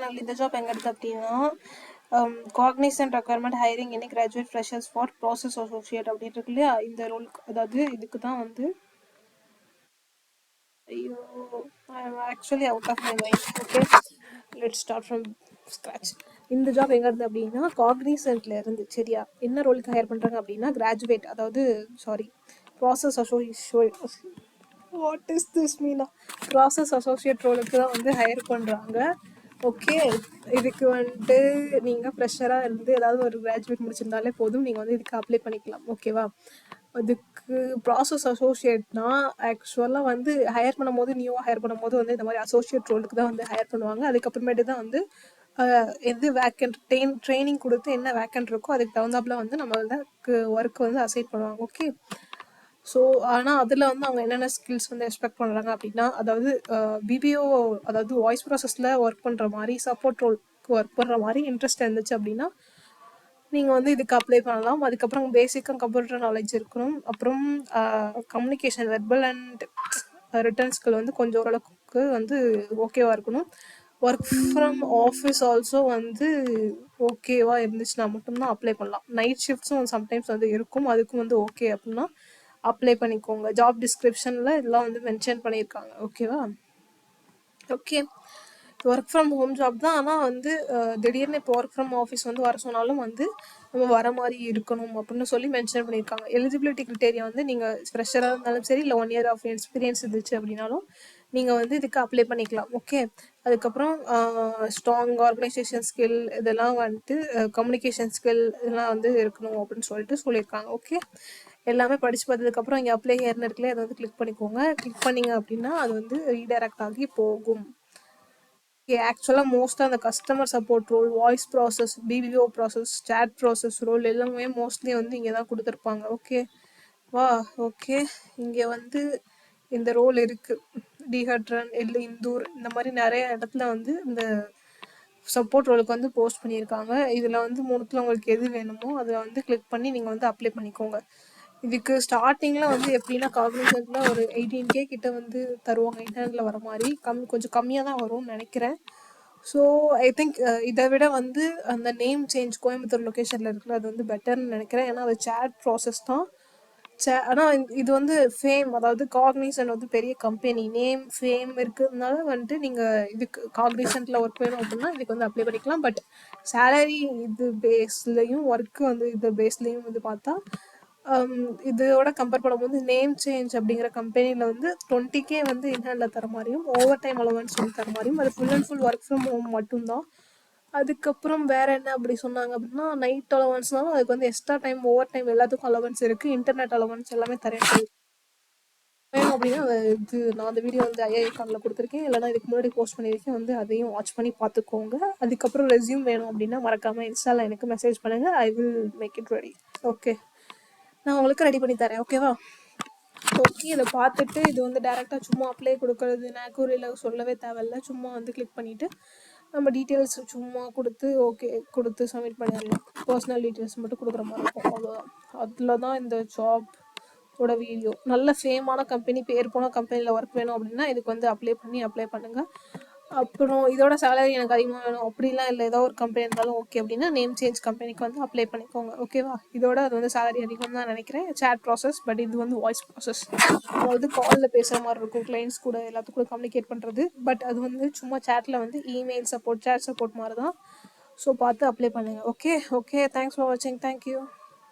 Channel இந்த job எங்கே இருக்குது அப்படின்னா Cognizant requirement hiring any graduate freshers for process associate அப்படின்னு இருக்கு இல்லையா, இந்த ரோலுக்கு அதாவது இதுக்கு தான் வந்து ஐயோ I am actually out of my mind. Okay, let's start from scratch. இந்த ஜாப் எங்கே இருந்து அப்படின்னா காக்னிசன்ட்ல இருந்து. சரியா, என்ன ரோலுக்கு ஹையர் பண்ணுறாங்க அப்படின்னா கிராஜுவேட், அதாவது process associate, what is this Meena, process associate ரோலுக்கு தான் வந்து ஹையர் பண்ணுறாங்க. ஓகே, இதுக்கு வந்துட்டு நீங்கள் ஃப்ரெஷராக இருந்து ஏதாவது ஒரு கிராஜுவேட் முடிச்சிருந்தாலே போதும், நீங்கள் வந்து இதுக்கு அப்ளை பண்ணிக்கலாம். ஓகேவா, அதுக்கு ப்ராசஸ் அசோசியேட்னா ஆக்சுவலாக வந்து ஹையர் பண்ணும்போது, நியூவாக ஹையர் பண்ணும்போது வந்து இந்த மாதிரி அசோசியேட் ரோலுக்கு தான் வந்து ஹையர் பண்ணுவாங்க. அதுக்கப்புறமேட்டு தான் வந்து எது வேக்கண்ட் ட்ரைனிங் கொடுத்து என்ன வேக்கண்ட் இருக்கோ அதுக்கு தகுந்தாப்புல வந்து நம்ம வந்து ஒர்க் வந்து அசைன் பண்ணுவாங்க. ஓகே, ஸோ ஆனால் அதில் வந்து அவங்க என்னென்ன ஸ்கில்ஸ் வந்து எக்ஸ்பெக்ட் பண்ணுறாங்க அப்படின்னா, அதாவது பிபிஓ, அதாவது வாய்ஸ் ப்ராசஸில் ஒர்க் பண்ணுற மாதிரி, சப்போர்ட் ரோலுக்கு ஒர்க் பண்ணுற மாதிரி இன்ட்ரெஸ்ட் இருந்துச்சு அப்படின்னா நீங்கள் வந்து இதுக்கு அப்ளை பண்ணலாம். அதுக்கப்புறம் பேசிக்காக கம்ப்யூட்டர் நாலேஜ் இருக்கணும். அப்புறம் communication, verbal and written skill வந்து கொஞ்சம் ஓரளவுக்கு வந்து ஓகேவாக இருக்கணும். ஒர்க் ஃப்ரம் ஆஃபீஸ் ஆல்சோ வந்து ஓகேவா இருந்துச்சுன்னா மட்டும்தான் அப்ளை பண்ணலாம். நைட் ஷிஃப்ட்ஸும் சம்டைம்ஸ் வந்து இருக்கும், அதுக்கும் வந்து ஓகே அப்படின்னா அப்ளை பண்ணிக்கோங்க. ஜாப் டிஸ்கிரிப்ஷனில் இதெல்லாம் வந்து மென்ஷன் பண்ணியிருக்காங்க. ஓகேவா, okay, work from home job தான். ஆனால் வந்து திடீர்னு இப்போ ஒர்க் ஃப்ரம் ஆஃபீஸ் வந்து வர சொன்னாலும் வந்து நம்ம வர மாதிரி இருக்கணும் அப்படின்னு சொல்லி மென்ஷன் பண்ணியிருக்காங்க. எலிஜிபிலிட்டி க்ரிட்டேரியா வந்து நீங்கள் ஃப்ரெஷராக இருந்தாலும் சரி, இல்லை 1 year ஆஃப் எக்ஸ்பீரியன்ஸ் இருந்துச்சு அப்படின்னாலும் நீங்கள் வந்து இதுக்கு அப்ளை பண்ணிக்கலாம். ஓகே, அதுக்கப்புறம் ஸ்ட்ராங் ஆர்கனைசேஷன் ஸ்கில், இதெல்லாம் வந்துட்டு கம்யூனிகேஷன் ஸ்கில் இதெல்லாம் வந்து இருக்கணும் அப்படின்னு சொல்லியிருக்காங்க. ஓகே, எல்லாமே படித்து பார்த்ததுக்கப்புறம் இங்கே அப்ளை ஹியர்னு இருக்குல்ல, அதை வந்து கிளிக் பண்ணிக்கோங்க. கிளிக் பண்ணிங்க அப்படின்னா அது வந்து ரீடைரக்ட் ஆகி போகும். ஆக்சுவலாக மோஸ்ட்டாக அந்த customer support role, voice process, BPO process, chat process role எல்லாமே மோஸ்ட்லி வந்து இங்கே தான் கொடுத்துருப்பாங்க. ஓகே வா, ஓகே, இங்கே வந்து இந்த ரோல் இருக்குது. டிஹட்ரன் இல்லை இந்தூர், இந்த மாதிரி நிறைய இடத்துல வந்து இந்த சப்போர்ட் ரோலுக்கு வந்து போஸ்ட் பண்ணியிருக்காங்க. இதில் வந்து மூணுத்தில் உங்களுக்கு எது வேணுமோ அதை வந்து கிளிக் பண்ணி நீங்கள் வந்து அப்ளை பண்ணிக்கோங்க. இதுக்கு ஸ்டார்டிங்கில் வந்து எப்படின்னா காக்னிசன்ட்டில் ஒரு 18K கிட்ட வந்து தருவாங்க இன்டர்னலில் வர மாதிரி. கொஞ்சம் கம்மியாக தான் வரும்னு நினைக்கிறேன். ஸோ ஐ திங்க் இதை விட வந்து அந்த நேம் சேஞ்ச் கோயம்புத்தூர் லொக்கேஷனில் இருக்கிற அது வந்து பெட்டர்னு நினைக்கிறேன். ஏன்னா அது சேட் ப்ராசஸ் தான். ஆனால் இது வந்து ஃபேம், அதாவது காக்னிசன்ட் வந்து பெரிய கம்பெனி, நேம் ஃபேம் இருக்கிறதுனால வந்துட்டு நீங்கள் இதுக்கு காக்னிசன்ட்டில் ஒர்க் வேணும் அப்படின்னா இதுக்கு வந்து அப்ளை பண்ணிக்கலாம். பட் சேலரி இது பேஸ்லையும் ஒர்க்கு வந்து இது பேஸ்லையும் வந்து பார்த்தா இதோட கம்பேர் பண்ணும்போது நேம் சேஞ்ச் அப்படிங்கிற கம்பெனியில் வந்து 20K வந்து இன்ஹேண்டில் தர மாதிரியும், ஓவர் டைம் அலவன்ஸ் சொல்லி தர மாதிரியும், அது full and full work from home மட்டும்தான். அதுக்கப்புறம் வேற என்ன அப்படி சொன்னாங்க அப்படின்னா, நைட் அலவன்ஸ்னாலும் அதுக்கு வந்து எக்ஸ்ட்ரா டைம், ஓவர் டைம் எல்லாத்துக்கும் அலவன்ஸ் இருக்குது. இன்டர்நெட் அலவன்ஸ் எல்லாமே தரேன். வேணும் அப்படின்னா இது நான் அந்த வீடியோ வந்து ஐஐகானில் கொடுத்துருக்கேன், இல்லைனா இதுக்கு முன்னாடி போஸ்ட் பண்ணியிருக்கேன், வந்து அதையும் வாட்ச் பண்ணி பார்த்துக்கோங்க. அதுக்கப்புறம் ரெஸ்யூம் வேணும் அப்படின்னா மறக்காமல் இன்ஸ்டாவில் எனக்கு மெசேஜ் பண்ணுங்கள், I will make it ready. Okay, நான் உங்களுக்கு ரெடி பண்ணி தரேன். ஓகேவா, ஓகே, இதை பார்த்துட்டு இது வந்து டேரெக்டாக சும்மா அப்ளை கொடுக்கறது, நாக்கூரியில் சொல்லவே தேவையில்ல. சும்மா வந்து கிளிக் பண்ணிவிட்டு நம்ம டீட்டெயில்ஸ் சும்மா கொடுத்து ஓகே கொடுத்து சப்மிட் பண்ணிடலாம். பர்சனல் டீட்டெயில்ஸ் மட்டும் கொடுக்குற மாதிரி இருக்கும், அவ்வளோதான். அதில் தான் இந்த ஜாபோட வீடியோ. நல்ல ஃபேமான கம்பெனி, பேர் போன கம்பெனியில் ஒர்க் வேணும் அப்படின்னா இதுக்கு வந்து அப்ளை பண்ணுங்கள். அப்புறம் இதோட சேலரி எனக்கு அதிகமாக வேணும் அப்படிலாம் இல்லை, ஏதோ ஒரு கம்பெனி இருந்தாலும் ஓகே அப்படின்னா நேம் சேஞ்ச் கம்பெனிக்கு வந்து அப்ளை பண்ணிக்கோங்க. ஓகேவா, இதோட அது வந்து சேலரி அதிகம் தான் நினைக்கிறேன். சேட் ப்ராசஸ், பட் இது வந்து வாய்ஸ் ப்ராசஸ், அதாவது காலில் பேசுகிற மாதிரி இருக்கும், கிளைண்ட்ஸ் கூட எல்லாத்துக்கும் கூட கம்யூனிகேட் பண்ணுறது. பட் அது வந்து சும்மா சேட்டில் வந்து இமெயில் சப்போர்ட், சேட் சப்போர்ட் மாதிரி தான். ஸோ பார்த்து அப்ளை பண்ணுங்கள். ஓகே, தேங்க்ஸ் ஃபார் வாட்சிங், தேங்க்யூ.